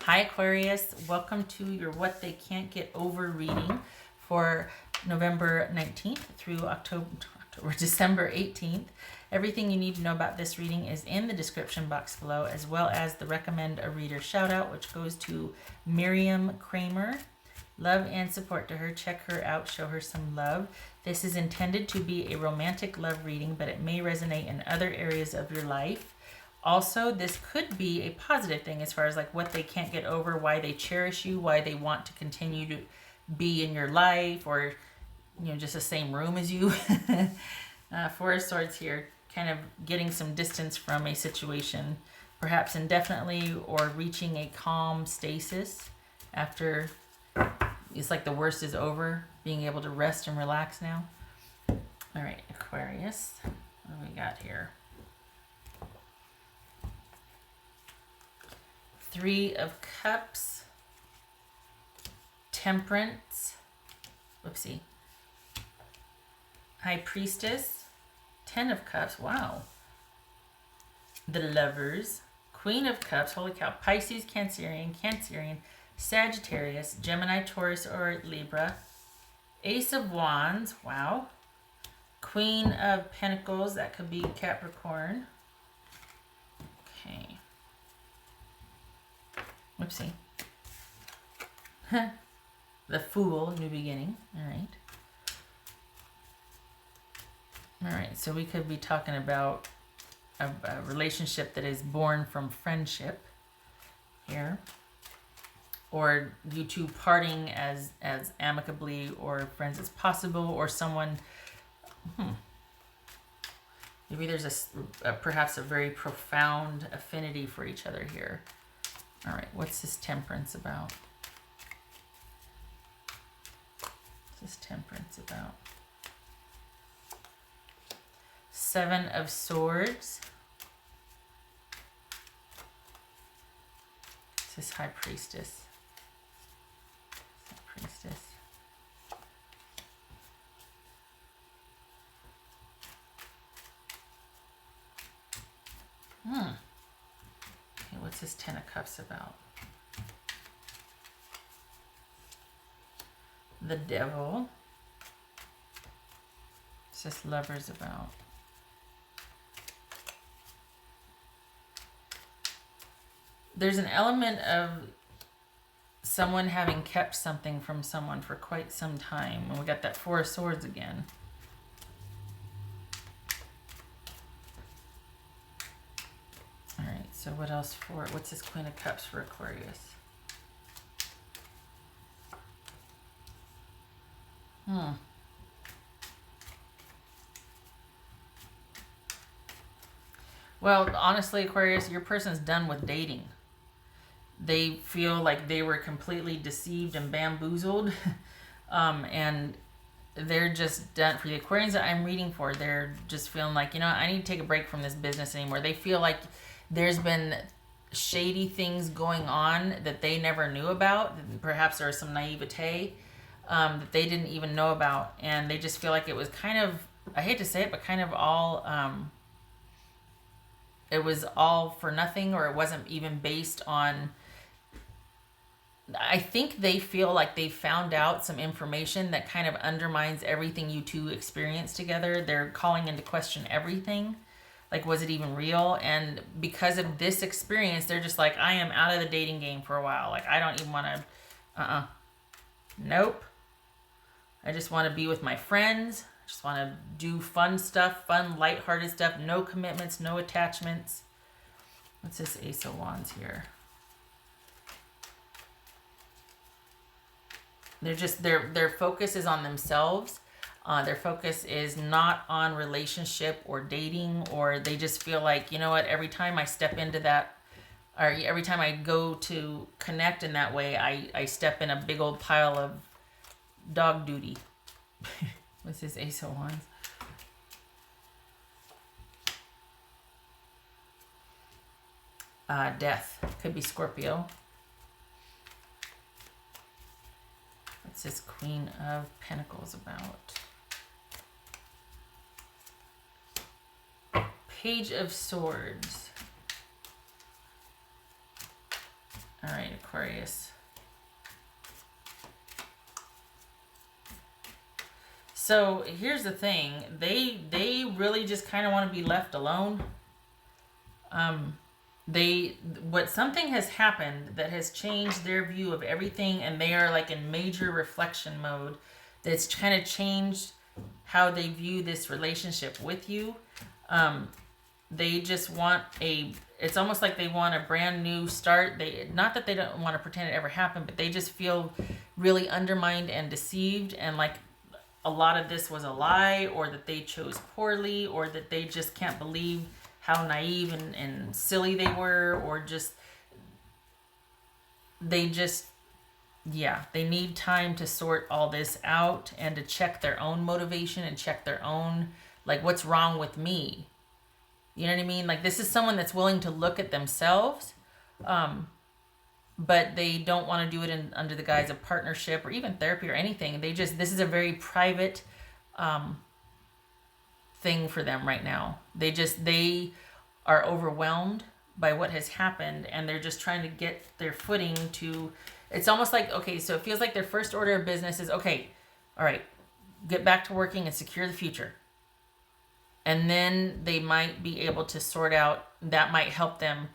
Hi Aquarius, welcome to your What They Can't Get Over reading for November 19th through December 18th. Everything you need to know about this reading is in the description box below, as well as the recommend a reader shout out, which goes to Miriam Kramer. Love and support to her. Check her out, show her some love. This is intended to be a romantic love reading, but it may resonate in other areas of your life. Also, this could be a positive thing as far as like what they can't get over, why they cherish you, why they want to continue to be in your life, or just the same room as you. Four of Swords here, kind of getting some distance from a situation, perhaps indefinitely, or reaching a calm stasis after it's like the worst is over, being able to rest and relax now. All right, Aquarius, what do we got here? Three of Cups, Temperance, whoopsie, High Priestess, Ten of Cups, wow, the Lovers, Queen of Cups, holy cow, Pisces, Cancerian, Sagittarius, Gemini, Taurus, or Libra, Ace of Wands, wow, Queen of Pentacles, that could be Capricorn, okay. Whoopsie. The Fool, New Beginning. All right, so we could be talking about a relationship that is born from friendship here. Or you two parting as amicably or friends as possible, or someone... Maybe there's perhaps a very profound affinity for each other here. All right, what's this Temperance about? What's this Temperance about? Seven of Swords. What's this High Priestess? High Priestess. Okay, what's this Ten of Cups about? The Devil. What's this Lovers about? There's an element of someone having kept something from someone for quite some time. And we got that Four of Swords again. So what else for, what's this Queen of Cups for Aquarius? Well, honestly, Aquarius, your person's done with dating. They feel like they were completely deceived and bamboozled. And they're just done. For the Aquarians that I'm reading for, they're just feeling like, I need to take a break from this business anymore. They feel like there's been shady things going on that they never knew about. Perhaps there was some naivete that they didn't even know about. And they just feel like it was kind of, I hate to say it, but kind of all, it was all for nothing, or it wasn't even based on, I think they feel like they found out some information that kind of undermines everything you two experienced together. They're calling into question everything. Like, was it even real? And because of this experience, they're just like, I am out of the dating game for a while. Like, I don't even want to, nope. I just want to be with my friends. I just want to do fun stuff, fun, lighthearted stuff. No commitments, no attachments. What's this Ace of Wands here? They're just, their focus is on themselves. Their focus is not on relationship or dating, or they just feel like, you know what, every time I step into that, or every time I go to connect in that way, I step in a big old pile of dog duty. What's this Ace of Wands? Death. Could be Scorpio. What's this Queen of Pentacles about? Page of Swords. All right, Aquarius. So here's the thing. They really just kind of want to be left alone. Something has happened that has changed their view of everything, and they are like in major reflection mode. That's kind of changed how they view this relationship with you. They just want it's almost like they want a brand new start. Not that they don't want to pretend it ever happened, but they just feel really undermined and deceived, and like a lot of this was a lie, or that they chose poorly, or that they just can't believe how naive and silly they were, or they need time to sort all this out and to check their own motivation and check their own, like, what's wrong with me? You know what I mean? Like, this is someone that's willing to look at themselves, but they don't want to do it under the guise of partnership or even therapy or anything. This is a very private thing for them right now. They are overwhelmed by what has happened, and they're just trying to get their footing to, it's almost like, okay, so it feels like their first order of business is, okay, all right, get back to working and secure the future. And then they might be able to that might help them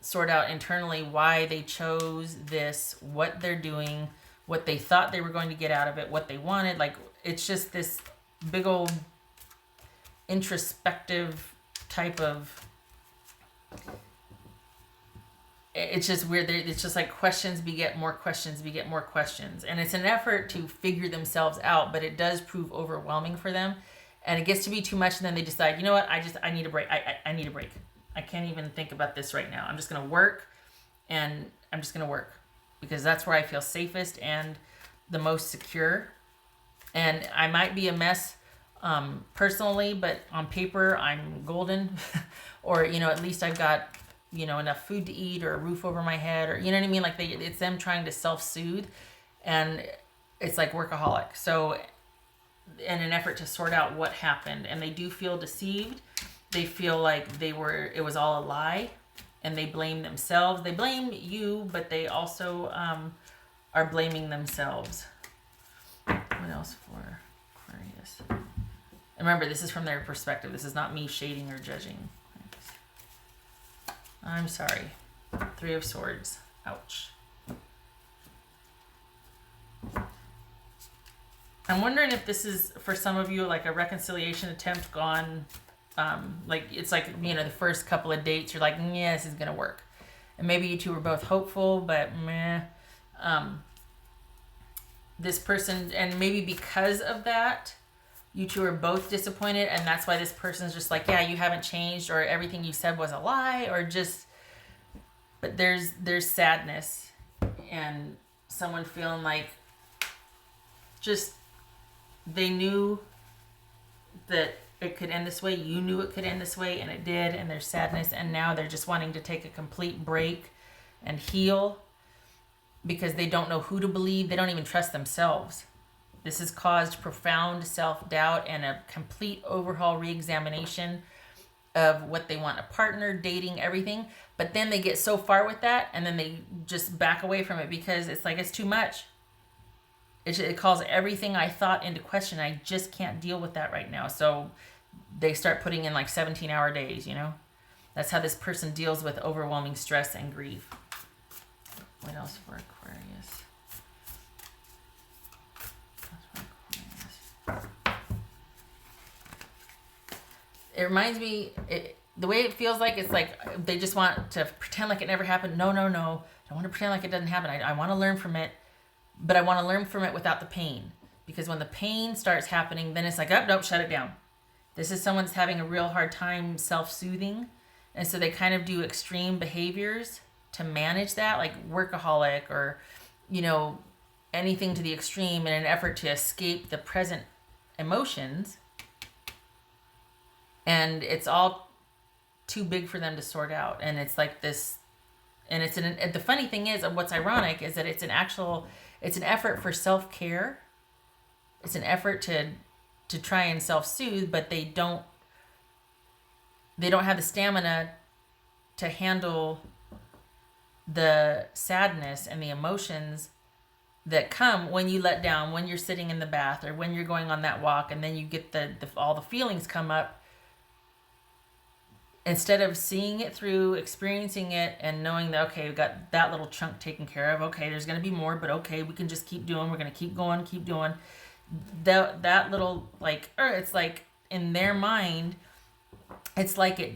sort out internally why they chose this, what they're doing, what they thought they were going to get out of it, what they wanted. Like, it's just this big old introspective type of, it's just weird. It's just like questions beget more questions beget more questions. And it's an effort to figure themselves out, but it does prove overwhelming for them. And it gets to be too much, and then they decide, you know what, I need a break. I need a break. I can't even think about this right now. I'm just going to work, and I'm just going to work because that's where I feel safest and the most secure. And I might be a mess personally, but on paper, I'm golden. Or, at least I've got, enough food to eat or a roof over my head, or, you know what I mean? Like, it's them trying to self-soothe, and it's like workaholic. So in an effort to sort out what happened, and they do feel deceived. They feel like it was all a lie, and they blame themselves. They blame you, but they also are blaming themselves. What else for Aquarius? And remember, this is from their perspective. This is not me shading or judging. I'm sorry. 3 of Swords. Ouch. I'm wondering if this is, for some of you, like a reconciliation attempt gone, like, it's like, the first couple of dates, you're like, yeah, this is going to work. And maybe you two were both hopeful, but meh. This person, and maybe because of that, you two are both disappointed, and that's why this person's just like, yeah, you haven't changed, or everything you said was a lie, or just, but there's sadness, and someone feeling like, just, they knew that it could end this way. You knew it could end this way, and it did. And there's sadness, and now they're just wanting to take a complete break and heal because they don't know who to believe. They don't even trust themselves. This has caused profound self-doubt and a complete overhaul re-examination of what they want, a partner, dating, everything. But then they get so far with that, and then they just back away from it because it's like, it's too much. It calls everything I thought into question. I just can't deal with that right now. So they start putting in like 17-hour days, That's how this person deals with overwhelming stress and grief. What else for Aquarius? It reminds me, the way it feels like, it's like they just want to pretend like it never happened. No. I don't want to pretend like it doesn't happen. I want to learn from it. But I want to learn from it without the pain. Because when the pain starts happening, then it's like, oh, nope, shut it down. This is someone's having a real hard time self-soothing. And so they kind of do extreme behaviors to manage that, like workaholic or, anything to the extreme in an effort to escape the present emotions. And it's all too big for them to sort out. And it's like this, and the funny thing is, what's ironic is that it's an effort for self-care. It's an effort to try and self-soothe, but they don't have the stamina to handle the sadness and the emotions that come when you let down, when you're sitting in the bath or when you're going on that walk, and then you get all the feelings come up. Instead of seeing it through, experiencing it, and knowing that, okay, we've got that little chunk taken care of. Okay, there's going to be more, but okay, we can just keep doing. We're going to keep going, keep doing. That little, like, or it's like in their mind, it's like it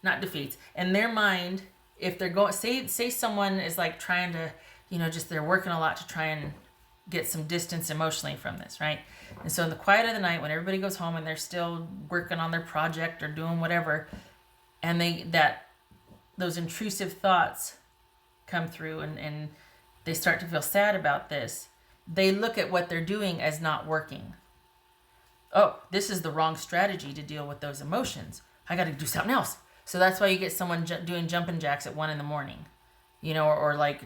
not defeats. In their mind, if they're going, say someone is like trying to, just they're working a lot to try and get some distance emotionally from this, right? And so in the quiet of the night, when everybody goes home and they're still working on their project or doing whatever, and those intrusive thoughts come through and they start to feel sad about this, they look at what they're doing as not working. Oh, this is the wrong strategy to deal with those emotions. I got to do something else. So that's why you get someone doing jumping jacks at 1 a.m, or like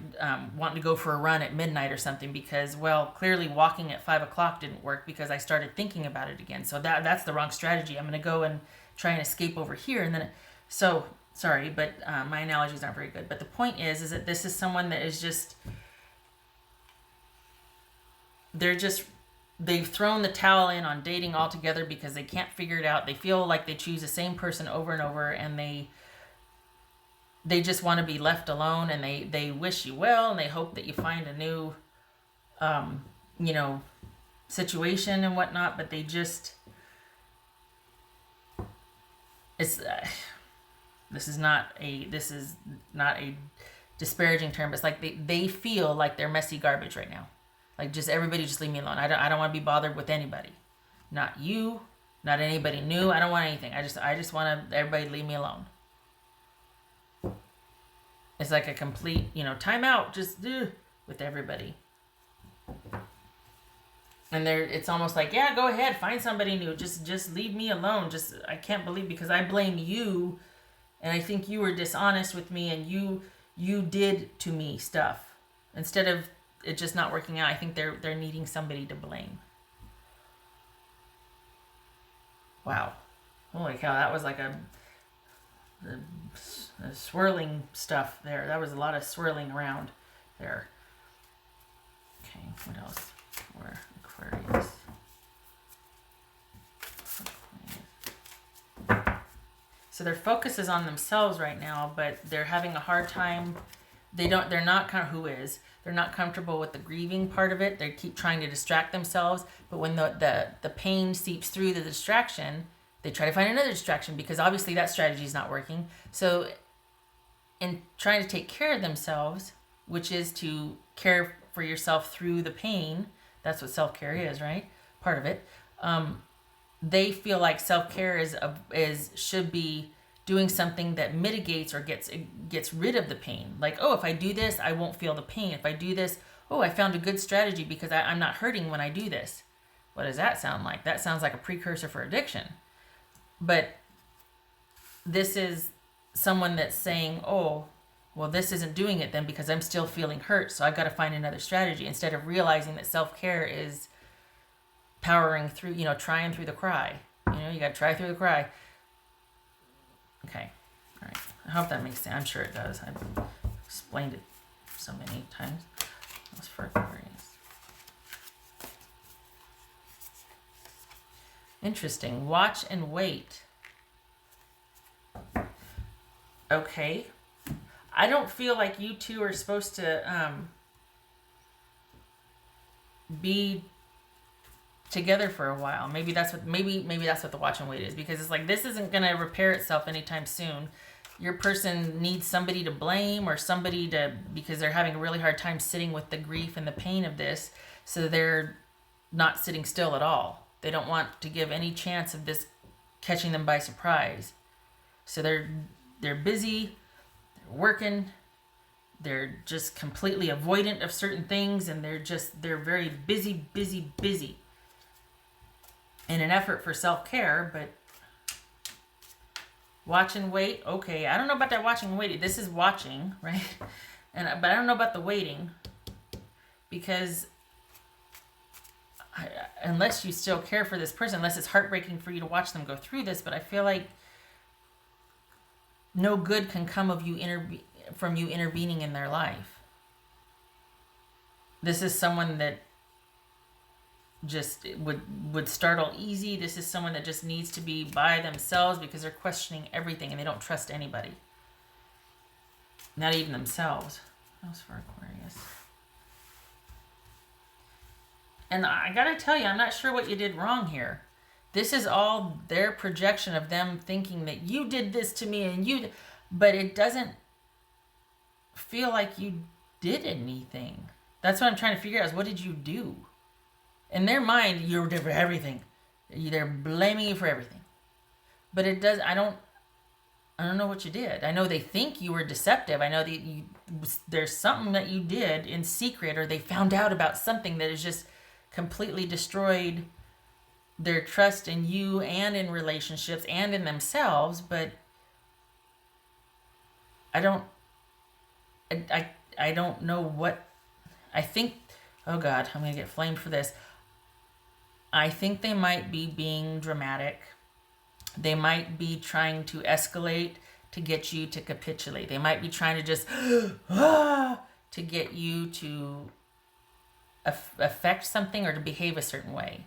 wanting to go for a run at midnight or something because, well, clearly walking at 5 o'clock didn't work because I started thinking about it again. So that's the wrong strategy. I'm going to go and try and escape over here. And then, so sorry, but my analogies aren't very good. But the point is that this is someone that is just, they've thrown the towel in on dating altogether because they can't figure it out. They feel like they choose the same person over and over, and they just want to be left alone, and they wish you well, and they hope that you find a new, situation and whatnot, but this is not a disparaging term, but it's like they feel like they're messy garbage right now. Like, just everybody just leave me alone. I don't want to be bothered with anybody. Not you, not anybody new. I don't want anything. I just want everybody leave me alone. It's like a complete, time out, just with everybody. And it's almost like, yeah, go ahead, find somebody new. Just leave me alone. I can't believe, because I blame you, and I think you were dishonest with me, and you did to me stuff. Instead of it just not working out, I think they're needing somebody to blame. Wow. Holy cow, that was like a swirling stuff there. That was a lot of swirling around there. Okay, what else for Aquarius? So their focus is on themselves right now, but they're having a hard time. They're not comfortable with the grieving part of it. They keep trying to distract themselves, but when the pain seeps through the distraction, they try to find another distraction, because obviously that strategy is not working. So in trying to take care of themselves, which is to care for yourself through the pain, that's what self-care is, right? Part of it. They feel like self-care should be doing something that mitigates or gets rid of the pain. Like, oh, if I do this, I won't feel the pain. If I do this, oh, I found a good strategy because I'm not hurting when I do this. What does that sound like? That sounds like a precursor for addiction. But this is someone that's saying, oh, well, this isn't doing it then because I'm still feeling hurt, so I've got to find another strategy, instead of realizing that self-care is powering through, trying through the cry. You got to try through the cry. Okay. All right. I hope that makes sense. I'm sure it does. I've explained it so many times. That's for Aquarius. Interesting. Watch and wait. Okay. I don't feel like you two are supposed to be together for a while. Maybe that's what the watch and wait is, because it's like, this isn't going to repair itself anytime soon. Your person needs somebody to blame, or because they're having a really hard time sitting with the grief and the pain of this, so they're not sitting still at all. They don't want to give any chance of this catching them by surprise. So they're busy, they're working, they're just completely avoidant of certain things, and they're very busy in an effort for self-care. But watch and wait. Okay, I don't know about that watching and waiting. This is watching, right? But I don't know about the waiting, because unless you still care for this person, unless it's heartbreaking for you to watch them go through this, but I feel like no good can come of you from you intervening in their life. This is someone that just would startle easy. This is someone that just needs to be by themselves because they're questioning everything and they don't trust anybody. Not even themselves. That was for Aquarius. And I gotta tell you, I'm not sure what you did wrong here. This is all their projection of them thinking that you did this to me and you, but it doesn't feel like you did anything. That's what I'm trying to figure out is what did you do? In their mind, you're for everything. They're blaming you for everything. But it does, I don't know what you did. I know they think you were deceptive. I know that there's something that you did in secret, or they found out about something that has just completely destroyed their trust in you and in relationships and in themselves. But I don't know what, I think, oh God, I'm going to get flamed for this. I think they might be being dramatic. They might be trying to escalate to get you to capitulate. They might be trying to just, to get you to affect something or to behave a certain way.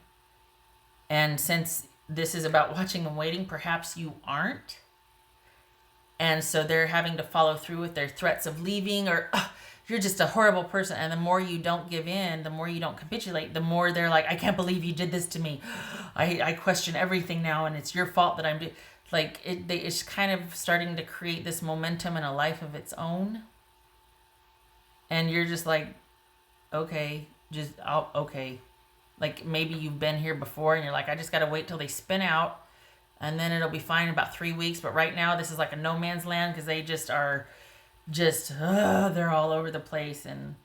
And since this is about watching and waiting, perhaps you aren't. And so they're having to follow through with their threats of leaving, or you're just a horrible person. And the more you don't give in, the more you don't capitulate, the more they're like, I can't believe you did this to me. I question everything now, and it's your fault that I'm doing. Like, it's kind of starting to create this momentum in a life of its own. And you're just like, okay, okay. Like, maybe you've been here before, and you're like, I just got to wait till they spin out, and then it'll be fine in about 3 weeks. But right now, this is like a no man's land because they just are they're all over the place. And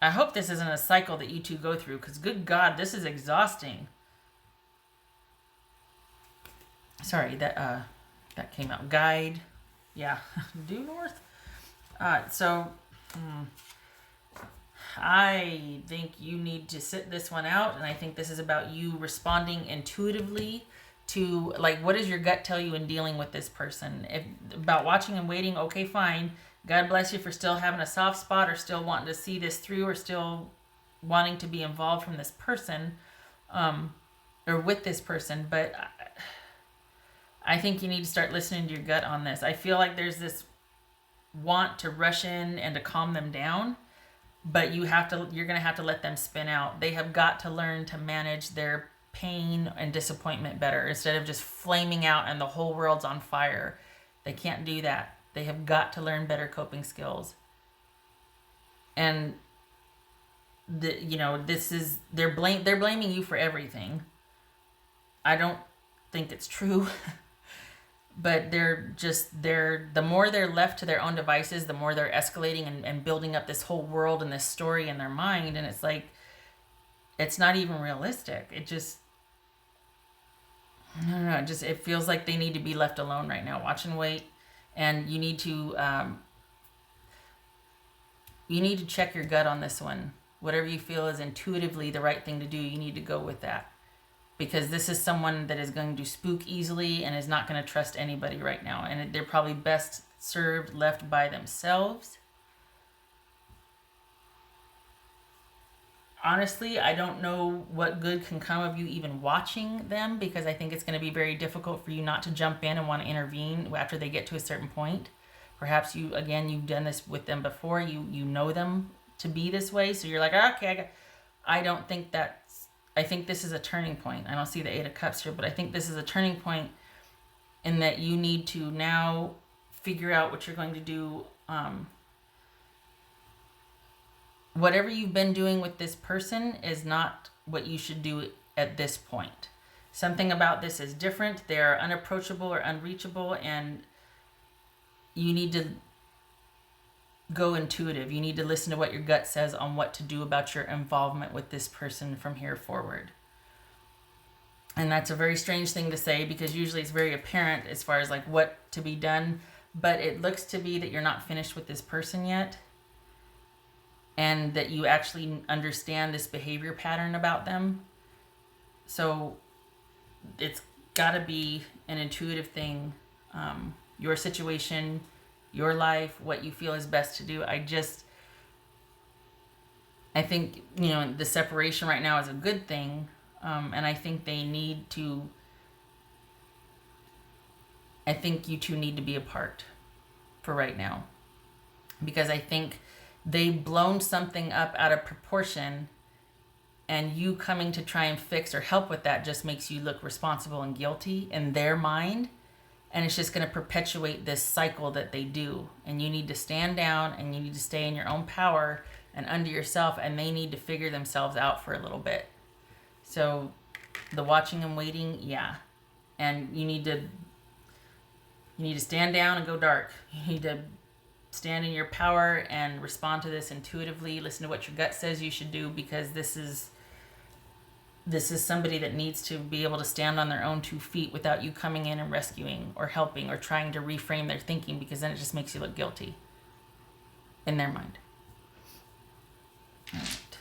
I hope this isn't a cycle that you two go through, because good God, this is exhausting. Sorry, that came out. Guide. Yeah, due north. So I think you need to sit this one out, and I think this is about you responding intuitively to, like, what does your gut tell you in dealing with this person? If about watching and waiting, okay, fine. God bless you for still having a soft spot, or still wanting to see this through, or still wanting to be involved from this person, or with this person. But I think you need to start listening to your gut on this. I feel like there's this want to rush in and to calm them down, but you're going to have to let them spin out. They have got to learn to manage their pain and disappointment better, instead of just flaming out and the whole world's on fire. They can't do that. They have got to learn better coping skills. And this is, they're blaming you for everything. I don't think it's true. But the more they're left to their own devices, the more they're escalating and building up this whole world and this story in their mind. And it's like, it's not even realistic. It just, I don't know, it feels like they need to be left alone right now. Watch and wait. And you need to check your gut on this one. Whatever you feel is intuitively the right thing to do, you need to go with that. Because this is someone that is going to spook easily and is not going to trust anybody right now. And they're probably best served left by themselves. Honestly, I don't know what good can come of you even watching them, because I think it's going to be very difficult for you not to jump in and want to intervene after they get to a certain point. Perhaps you've done this with them before. You know them to be this way. So you're like, okay, I think this is a turning point. I don't see the 8 of Cups here, but I think this is a turning point in that you need to now figure out what you're going to do. Whatever you've been doing with this person is not what you should do at this point. Something about this is different. They are unapproachable or unreachable, and you need to go intuitive. You need to listen to what your gut says on what to do about your involvement with this person from here forward. And that's a very strange thing to say, because usually it's very apparent as far as like what to be done, but it looks to be that you're not finished with this person yet, and that you actually understand this behavior pattern about them. So it's got to be an intuitive thing. Your situation, your life, what you feel is best to do. I think, you know, the separation right now is a good thing. And I think I think you two need to be apart for right now. Because I think they've blown something up out of proportion, and you coming to try and fix or help with that just makes you look responsible and guilty in their mind. And it's just going to perpetuate this cycle that they do. And you need to stand down and you need to stay in your own power and under yourself, and they need to figure themselves out for a little bit. So the watching and waiting, yeah. And you need to stand down and go dark. You need to stand in your power and respond to this intuitively. Listen to what your gut says you should do, because this is somebody that needs to be able to stand on their own 2 feet without you coming in and rescuing or helping or trying to reframe their thinking, because then it just makes you look guilty in their mind. All right.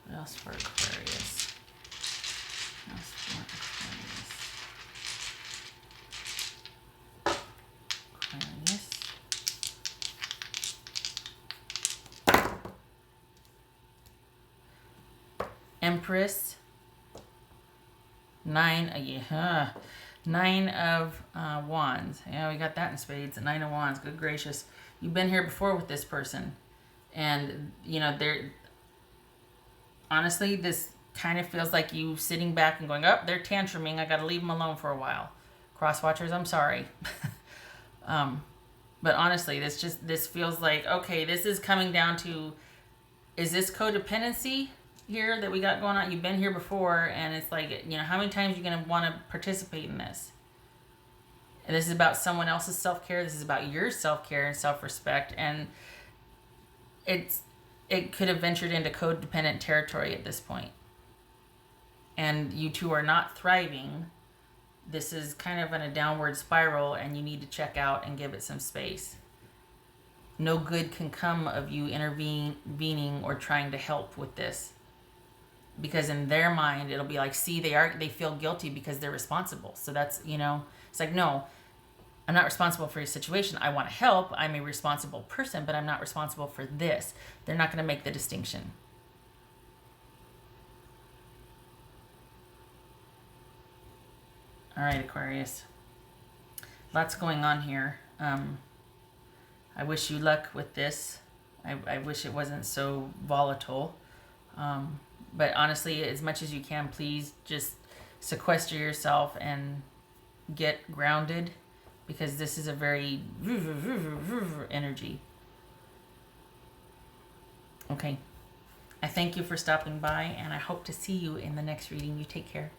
What else for Aquarius? What else for Aquarius? Empress, 9 of Wands. Yeah, we got that in spades. 9 of Wands. Good gracious. You've been here before with this person. And, you know, honestly, this kind of feels like you sitting back and going, oh, they're tantruming. I got to leave them alone for a while. Cross watchers, I'm sorry. But honestly, this feels like, okay, this is coming down to, is this codependency here that we got going on? You've been here before, and it's like, you know, how many times are you going to want to participate in this? And this is about someone else's self-care. This is about your self-care and self-respect. And it could have ventured into codependent territory at this point. And you two are not thriving. This is kind of in a downward spiral, and you need to check out and give it some space. No good can come of you intervening or trying to help with this. Because in their mind, it'll be like, see, they feel guilty because they're responsible. So that's, you know, it's like, no, I'm not responsible for your situation. I want to help. I'm a responsible person, but I'm not responsible for this. They're not going to make the distinction. All right, Aquarius. Lots going on here. I wish you luck with this. I wish it wasn't so volatile. But honestly, as much as you can, please just sequester yourself and get grounded, because this is a very energy. Okay. I thank you for stopping by, and I hope to see you in the next reading. You take care.